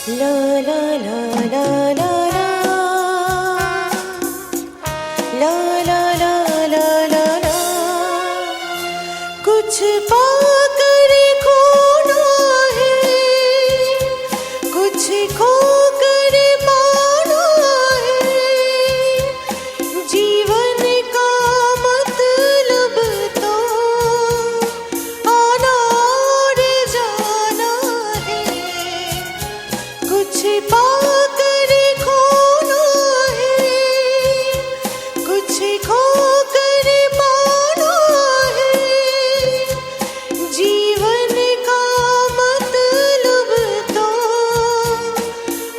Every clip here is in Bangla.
La la la la la la la la la la la la कुछ पाकर खोना है कुछ खोकर पाना है जीवन का मतलब तो आना और जाना है कुछ पाकर खोना है कुछ खोकर पाना है जीवन का मतलब तो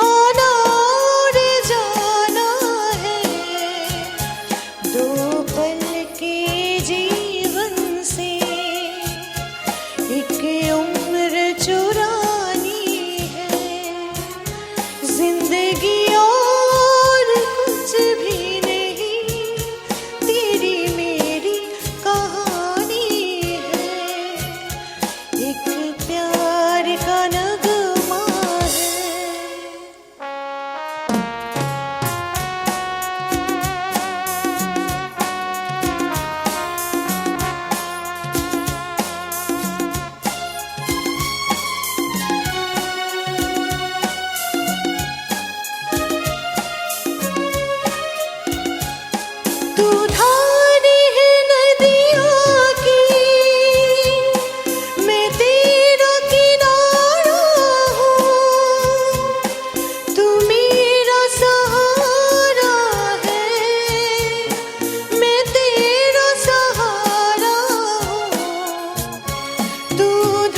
आना और जाना है दो पल के जीवन से एक उम्र चुरानी है जिंदगी और कुछ भी नहीं तेरी मेरी कहानी है एक प्यार का नगमा है तू धार है नदियों की मैं तेरा किनारा हूँ तू मेरा सहारा है मैं तेरा सहारा हूँ तू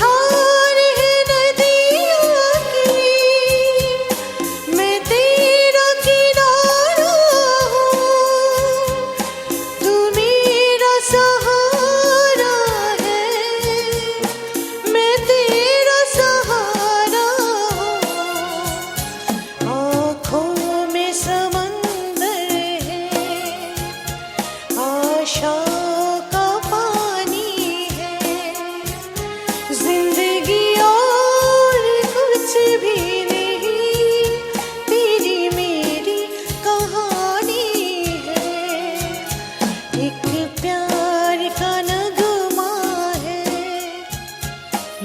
धार है नदियों की मैं तेरा किनारा हूँ तू मेरा सहारा है मैं तेरा सहारा हूँ आँखों में समंदर है आशा का पानी है जिंदगी और कुछ भी नहीं तेरी मेरी कहानी है एक प्यार का नगमा है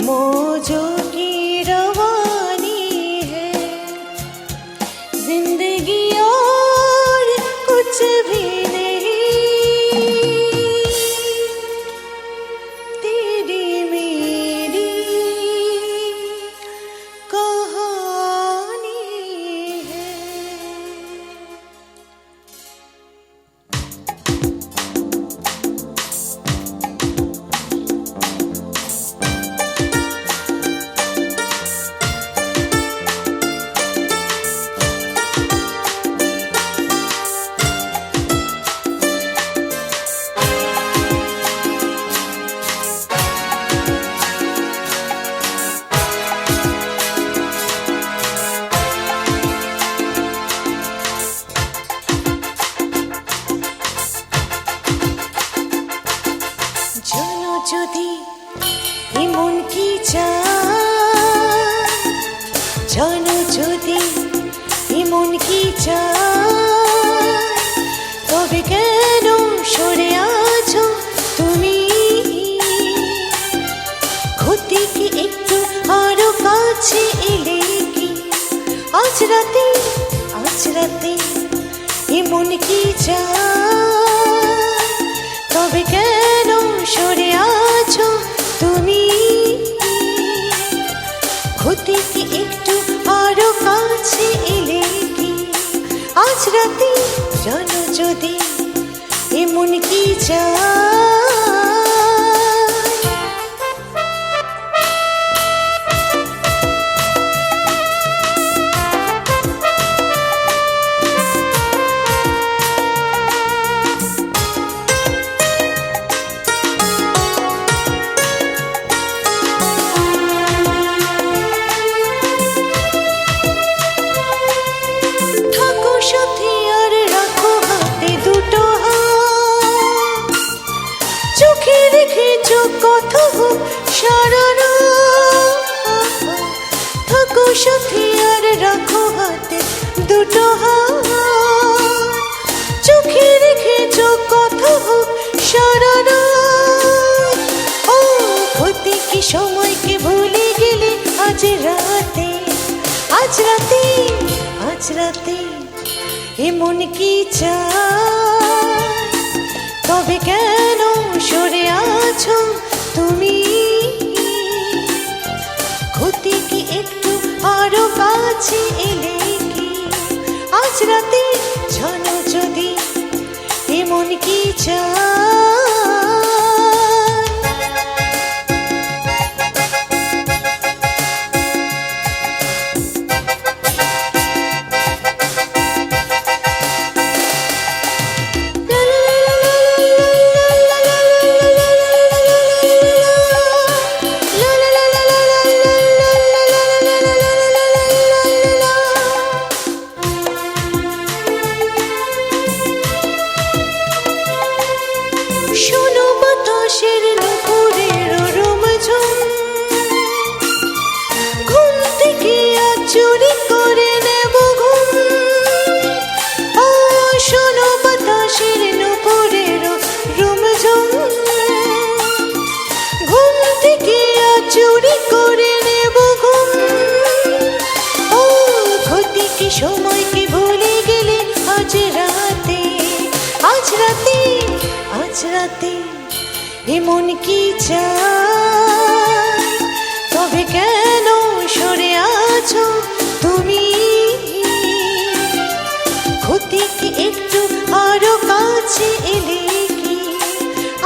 मौजों की रवानी है जिंदगी और कुछ भी नहीं तेरी मेरी कहानी है জানো যদি এমন কি চায় জানো যদি এমন কি চায় তবে কেন সরে আছো তুমি ক্ষতি কি একটু আরো কাছে এলে কি আজ রাতে এমন কি চায় তবে কেন সরে আছো তুমি ক্ষতি কি একটু আরো কাছে এলে কি আজ রাতে জানো যদি এমন কি চায় থাকো সাথী আর রাখো হাতে দুটো হাত দুটো হাত চোখে রেখেছ কথা হোক সারা রাত। ও ক্ষতি কি সময়কে ভুলে গেলে আজ রাতে, আজ রাতে, আজ রাতে এমন কি চাই? তবে কেন সরে আছো তুমি? ক্ষতি কি একটু আরো কাছে এলে কি আজ রাতে জানো যদি এমন কি চাই? শোনো বাতাসের নুপুরের রোমঝুম, ঘুম থেকে আজ চুরি করে নেব ঘুম। ও শোনো বাতাসের নুপুরের রোমঝুম, ঘুম থেকে আজ চুরি করে নেব ঘুম। ও ক্ষতি কি সময়কে ভুলে গেলে আজ রাতে, আজ রাতে, আজ রাতে এমন কি চাই? তবে কেন সরে আছো তুমি? ক্ষতি কি একটু আরো কাছে এলে কি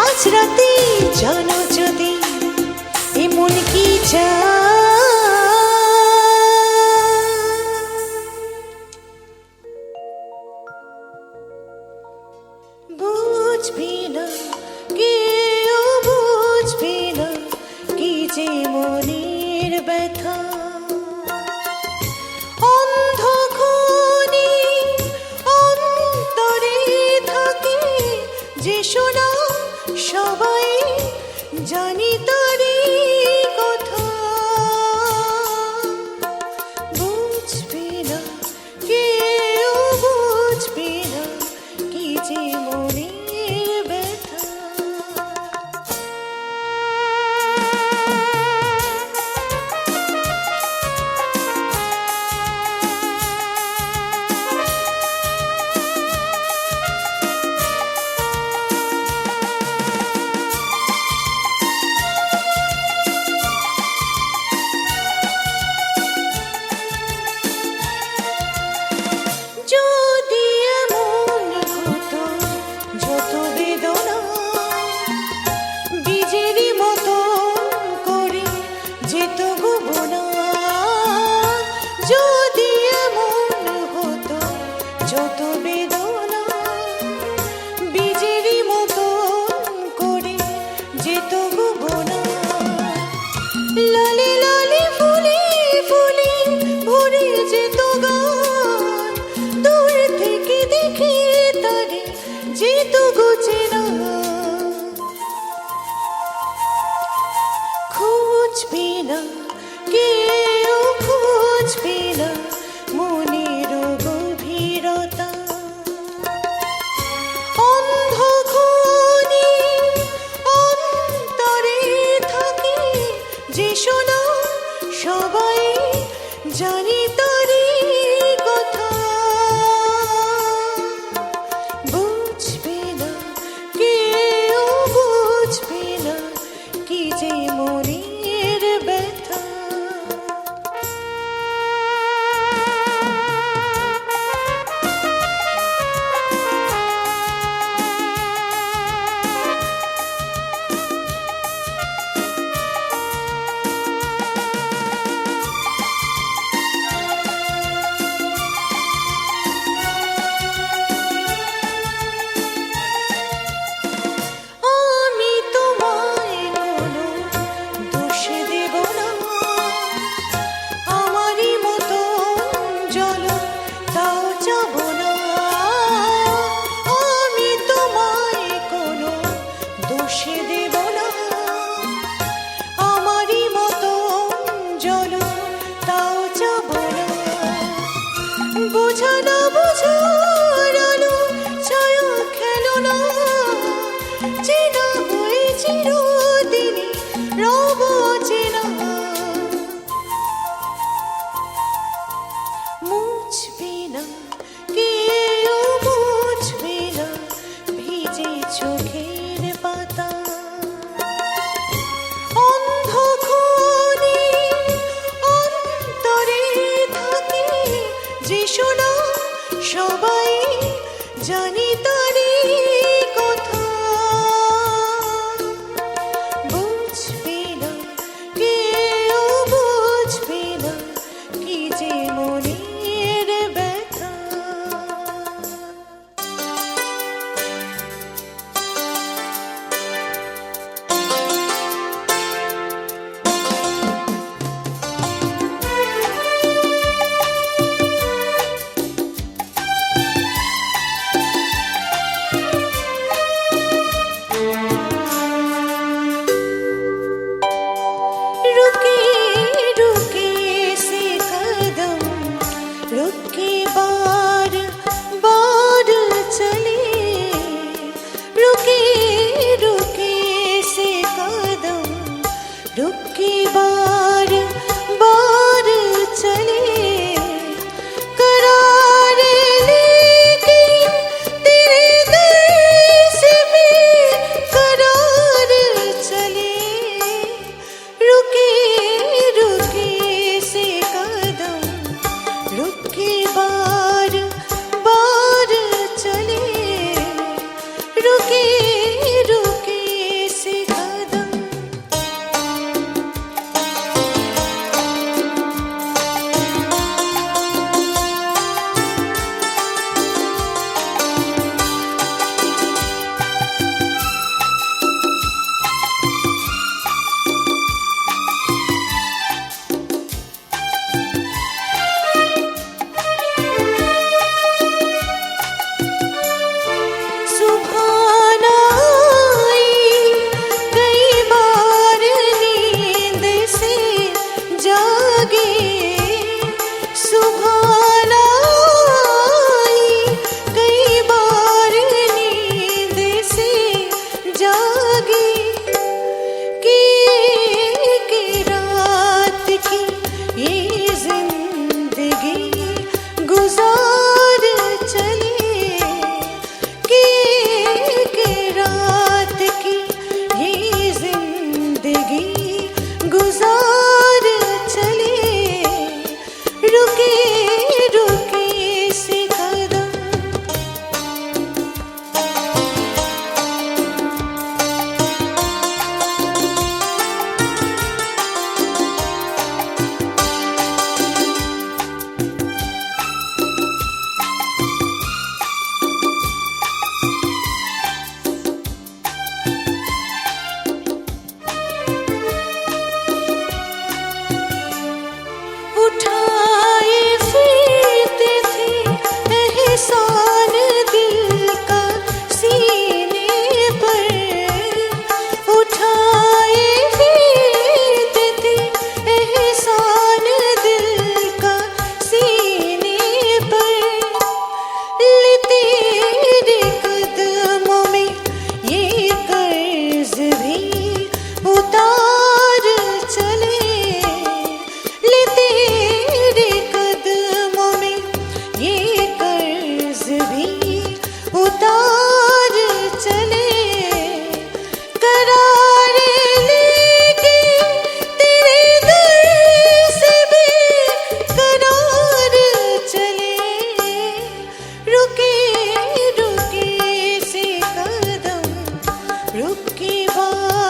আজ রাতে জানো যদি এমন কি চাই? বুঝবি না কেউ বুঝবি না কি যে মনের ব্যথা, অন্ধক্ষণে অন্তরে থাকে যে শোনা সবাই জানি তারি কথা। বুঝবি না কেউ বুঝবি না কি যে মনের ব্যথা। যদি এমন হতো যত বেদনা বীজেরই মতো করে যেত গোবনা, যদি এমন হতো যত বেদনা বীজেরই মতো করে যেত গোবনা। লালে লালে ফুলে ফুলে ভরে যেত গান, দূর থেকে দেখে তারে যেত গুছে না। খুঁজবি না কেউ খুঁজবি না মনের গভীরতা, অন্ধক্ষণে অন্তরে থাকে যে শোনা সবাই জানি তারি কথা। বুঝবি না কেউ বুঝবি না কি যে মনের ব্যথা। হয়।